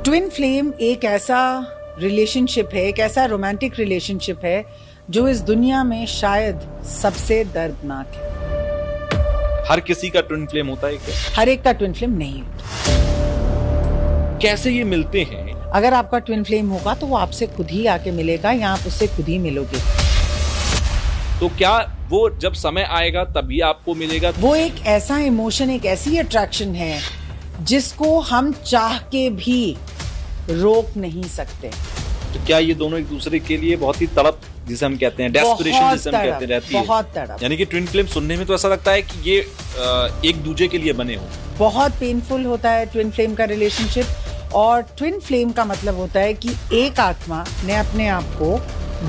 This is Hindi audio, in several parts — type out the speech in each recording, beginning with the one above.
ट्विन फ्लेम एक ऐसा रिलेशनशिप है, एक ऐसा रोमांटिक रिलेशनशिप है जो इस दुनिया में शायद सबसे दर्दनाक है। हर किसी का ट्विन फ्लेम होता है क्या? हर एक का ट्विन फ्लेम नहीं होता। कैसे ये मिलते हैं? अगर आपका ट्विन फ्लेम होगा तो वो आपसे खुद ही आके मिलेगा या आप उससे खुद ही मिलोगे। तो क्या वो जब समय आएगा तभी आपको मिलेगा? वो एक ऐसा इमोशन, एक ऐसी अट्रैक्शन है जिसको हम चाह के भी रोक नहीं सकते। तो क्या ये दोनों एक दूसरे के लिए बहुत ही तड़प, जिसे हम कहते हैं डेस्परेशन, जिसे हम कहते रहती है? बहुत तड़प। यानी कि ट्विन फ्लेम सुनने में तो ऐसा लगता है कि ये एक दूसरे के लिए बने हो। बहुत पेनफुल होता है ट्विन फ्लेम का रिलेशनशिप। और ट्विन फ्लेम का मतलब होता है कि एक आत्मा ने अपने आप को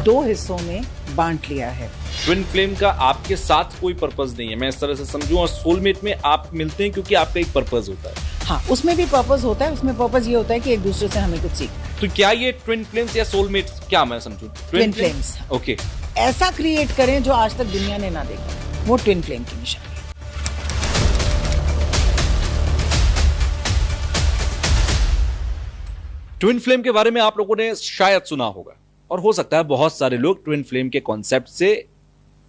दो हिस्सों में बांट लिया है। ट्विन फ्लेम का आपके साथ कोई पर्पस नहीं है, मैं इस तरह से समझूं। और सोलमेट में आप मिलते हैं क्योंकि आपका एक पर्पस होता है। हाँ, उसमें भी पर्पस होता है। उसमें पर्पस ये होता है कि एक दूसरे से हमें कुछ सीखना। तो क्या ये ट्विन फ्लेम्स या सोलमेट्स, क्या मैं समझूं? Twin flames. ओके। ऐसा क्रिएट करें जो आज तक दुनिया ने ना देखा, वो ट्विन फ्लेम की निशानी है। ट्विन फ्लेम के बारे में आप लोगों ने शायद सुना होगा, और हो सकता है बहुत सारे लोग ट्विन फ्लेम के कॉन्सेप्ट से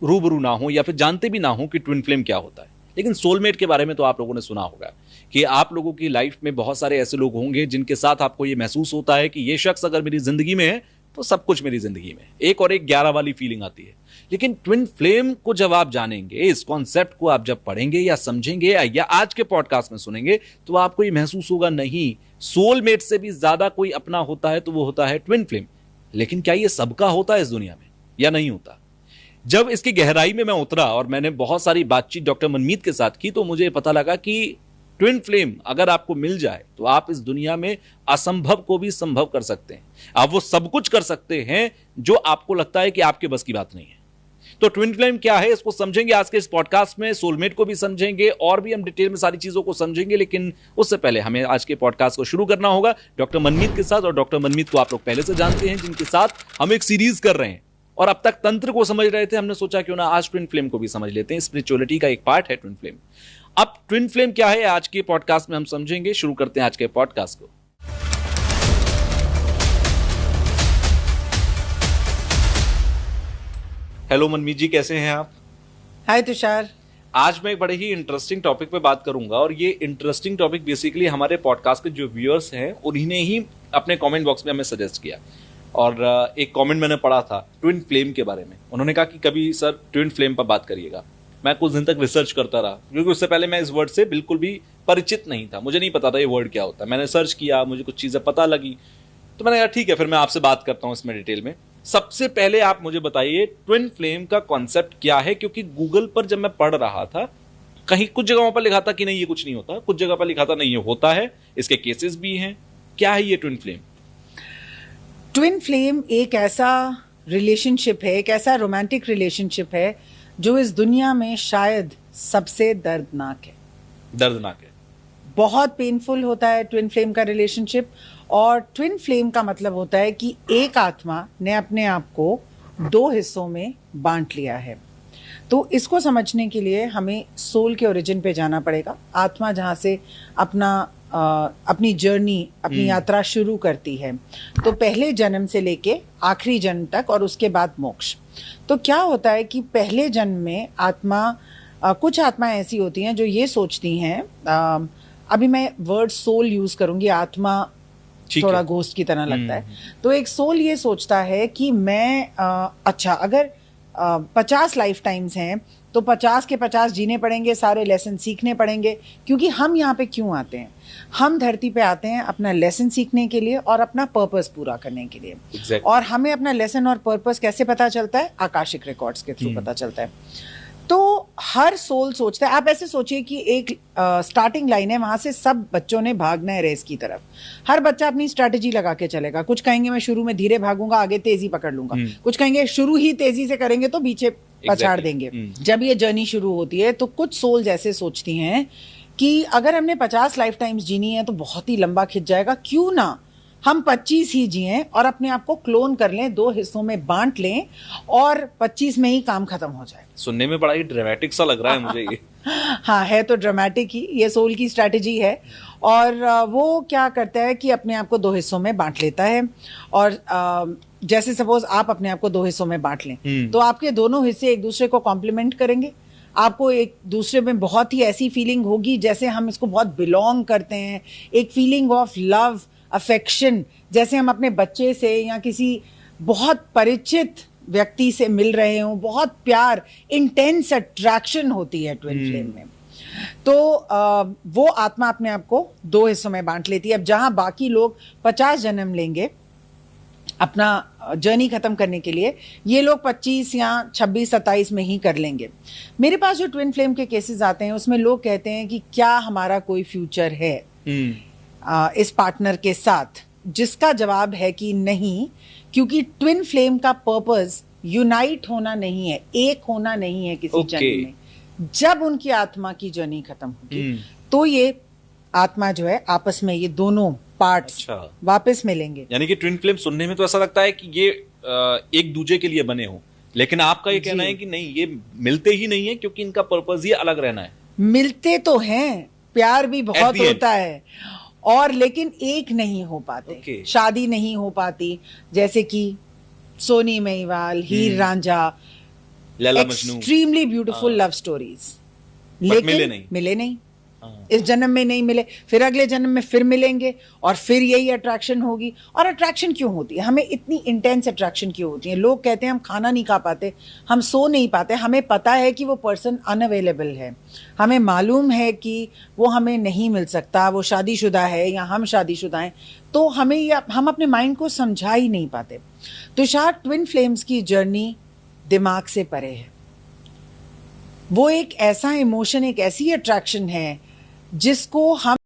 रूबरू ना हो या फिर जानते भी ना हो कि ट्विन फ्लेम क्या होता है। लेकिन सोलमेट के बारे में तो आप लोगों ने सुना होगा कि आप लोगों की लाइफ में बहुत सारे ऐसे लोग होंगे जिनके साथ आपको ये महसूस होता है कि ये शख्स अगर मेरी जिंदगी में है तो सब कुछ मेरी जिंदगी में, एक और एक 11 वाली फीलिंग आती है। लेकिन ट्विन फ्लेम को जब आप जानेंगे, इस कॉन्सेप्ट को आप जब पढ़ेंगे या समझेंगे या आज के पॉडकास्ट में सुनेंगे, तो आपको ये महसूस होगा, नहीं, सोलमेट से भी ज्यादा कोई अपना होता है तो वो होता है ट्विन फ्लेम। लेकिन क्या ये सबका होता है इस दुनिया में या नहीं होता? जब इसकी गहराई में मैं उतरा और मैंने बहुत सारी बातचीत डॉक्टर मनमीत के साथ की, तो मुझे पता लगा कि ट्विन फ्लेम अगर आपको मिल जाए तो आप इस दुनिया में असंभव को भी संभव कर सकते हैं। आप वो सब कुछ कर सकते हैं जो आपको लगता है कि आपके बस की बात नहीं है। तो ट्विन फ्लेम क्या है, इसको समझेंगे आज के इस पॉडकास्ट में। सोलमेट को भी समझेंगे और भी हम डिटेल में सारी चीजों को समझेंगे। लेकिन उससे पहले हमें आज के पॉडकास्ट को शुरू करना होगा डॉक्टर मनमीत के साथ। और डॉक्टर मनमीत को आप लोग पहले से जानते हैं, जिनके साथ हम एक सीरीज कर रहे हैं और अब तक तंत्र को समझ रहे थे। हमने सोचा क्यों ना आज ट्विन फ्लेम को भी समझ लेते हैं। स्पिरिचुअलिटी का एक पार्ट है ट्विन फ्लेम। अब ट्विन फ्लेम क्या है आज के पॉडकास्ट में हम समझेंगे। शुरू करते हैं आज के पॉडकास्ट को। हेलो मनमीत जी, कैसे हैं आप? हाय तुषार। आज मैं एक बड़े ही इंटरेस्टिंग टॉपिक पे बात करूंगा, और ये इंटरेस्टिंग टॉपिक बेसिकली हमारे पॉडकास्ट के जो व्यूअर्स हैं उन्हीं ने ही अपने कमेंट बॉक्स में हमें सजेस्ट किया। और एक कमेंट मैंने पढ़ा था ट्विन फ्लेम के बारे में। उन्होंने कहा कि कभी सर ट्विन फ्लेम पर बात करिएगा। मैं कुछ दिन तक रिसर्च करता रहा, क्योंकि उससे पहले मैं इस वर्ड से बिल्कुल भी परिचित नहीं था। मुझे नहीं पता था ये वर्ड क्या होता है। मैंने सर्च किया, मुझे कुछ चीजें पता लगी, तो मैंने कहा ठीक है, फिर मैं आपसे बात करता हूँ इसमें डिटेल में। सबसे पहले आप मुझे बताइए ट्विन फ्लेम का कॉन्सेप्ट क्या है, क्योंकि गूगल पर जब मैं पढ़ रहा था, कहीं कुछ जगहों पर लिखा था कि नहीं ये कुछ नहीं होता, कुछ जगह पर लिखा था नहीं ये होता है, इसके केसेस भी हैं। क्या है ये ट्विन फ्लेम? ट्विन फ्लेम एक ऐसा रिलेशनशिप है, एक ऐसा रोमांटिक रिलेशनशिप है जो इस दुनिया में शायद सबसे दर्दनाक है। दर्दनाक है, बहुत पेनफुल होता है ट्विन फ्लेम का रिलेशनशिप। और ट्विन फ्लेम का मतलब होता है कि एक आत्मा ने अपने आप को दो हिस्सों में बांट लिया है। तो इसको समझने के लिए हमें सोल के ओरिजिन पे जाना पड़ेगा। आत्मा जहाँ से अपनी जर्नी, अपनी यात्रा शुरू करती है, तो पहले जन्म से लेके आखिरी जन्म तक, और उसके बाद मोक्ष। तो क्या होता है कि पहले जन्म में कुछ आत्माएं ऐसी होती हैं जो ये सोचती हैं, अभी मैं वर्ड सोल यूज करूंगी, आत्मा थोड़ा घोस्ट की तरह लगता है। तो एक सोल ये सोचता है कि मैं अच्छा, अगर 50 लाइफ टाइम्स हैं तो 50 के 50 जीने पड़ेंगे, सारे लेसन सीखने पड़ेंगे। क्योंकि हम यहाँ पे क्यों आते हैं? हम धरती पे आते हैं अपना लेसन सीखने के लिए और अपना पर्पस पूरा करने के लिए। exactly. और हमें अपना लेसन और पर्पस कैसे पता चलता है? आकाशिक रिकॉर्ड्स के थ्रू पता चलता है। तो हर सोल सोचता है, आप ऐसे सोचिए कि एक स्टार्टिंग लाइन है, वहां से सब बच्चों ने भागना है रेस की तरफ। हर बच्चा अपनी स्ट्रैटेजी लगा के चलेगा। कुछ कहेंगे मैं शुरू में धीरे भागूंगा, आगे तेजी पकड़ लूंगा। कुछ कहेंगे शुरू ही तेजी से करेंगे तो पीछे पछाड़ देंगे। जब ये जर्नी शुरू होती है तो कुछ सोल्स ऐसे सोचती हैं कि अगर हमने 50 लाइफ टाइम्स जीनी है तो बहुत ही लंबा खिंच जाएगा, क्यों ना हम 25 ही जिएं और अपने आप को क्लोन कर लें, 2 हिस्सों में बांट लें और 25 में ही काम खत्म हो जाए। सुनने में बड़ा ही ड्रामेटिक सा लग रहा है मुझे ये। हाँ, है तो ड्रामेटिक ही, ये सोल की स्ट्रैटेजी है। और वो क्या करता है कि अपने आप को 2 हिस्सों में बांट लेता है। और जैसे सपोज आप अपने आप को 2 हिस्सों में बांट लें, तो आपके दोनों हिस्से एक दूसरे को कॉम्प्लीमेंट करेंगे। आपको एक दूसरे में बहुत ही ऐसी फीलिंग होगी जैसे हम इसको बहुत बिलोंग करते हैं, एक फीलिंग ऑफ लव, अफेक्शन, जैसे हम अपने बच्चे से या किसी बहुत परिचित व्यक्ति से मिल रहे हों, बहुत प्यार, इंटेंस अट्रैक्शन होती है ट्विन फ्लेम में। तो वो आत्मा अपने आप को 2 हिस्सों में बांट लेती है। अब जहां बाकी लोग 50 जन्म लेंगे अपना जर्नी खत्म करने के लिए, ये लोग 25 या 26-27 में ही कर लेंगे। मेरे पास जो ट्विन फ्लेम के केसेस आते हैं उसमें लोग कहते हैं कि क्या हमारा कोई फ्यूचर है इस पार्टनर के साथ, जिसका जवाब है कि नहीं, क्योंकि ट्विन फ्लेम का पर्पस यूनाइट होना नहीं है, एक होना नहीं है किसी जन्म में। जब उनकी आत्मा की जर्नी खत्म होगी तो ये आत्मा जो है आपस में ये दोनों पार्ट्स वापस मिलेंगे। यानी कि ट्विन फ्लेम सुनने में तो ऐसा लगता है कि ये एक दूसरे के लिए बने हो, लेकिन आपका ये कहना है कि नहीं, ये मिलते ही नहीं है क्योंकि इनका पर्पस ही अलग रहना है। मिलते तो हैं, प्यार भी बहुत होता है, और लेकिन एक नहीं हो पाते, शादी नहीं हो पाती। जैसे कि Sohni Mahiwal, Heer Ranjha, Laila Majnu, extremely beautiful love stories, लेकिन मिले नहीं। इस जन्म में नहीं मिले, फिर अगले जन्म में फिर मिलेंगे और फिर यही अट्रैक्शन होगी। और अट्रैक्शन क्यों होती है, हमें इतनी इंटेंस अट्रैक्शन क्यों होती है? लोग कहते हैं हम खाना नहीं खा पाते, हम सो नहीं पाते, हमें पता है कि वो पर्सन अनअवेलेबल है, हमें मालूम है कि वो हमें नहीं मिल सकता, वो शादीशुदा है या हम शादीशुदा हैं, तो हम अपने माइंड को समझा ही नहीं पाते। तो शायद ट्विन फ्लेम्स की जर्नी दिमाग से परे है। वो एक ऐसा इमोशन, एक ऐसी अट्रैक्शन है जिसको हम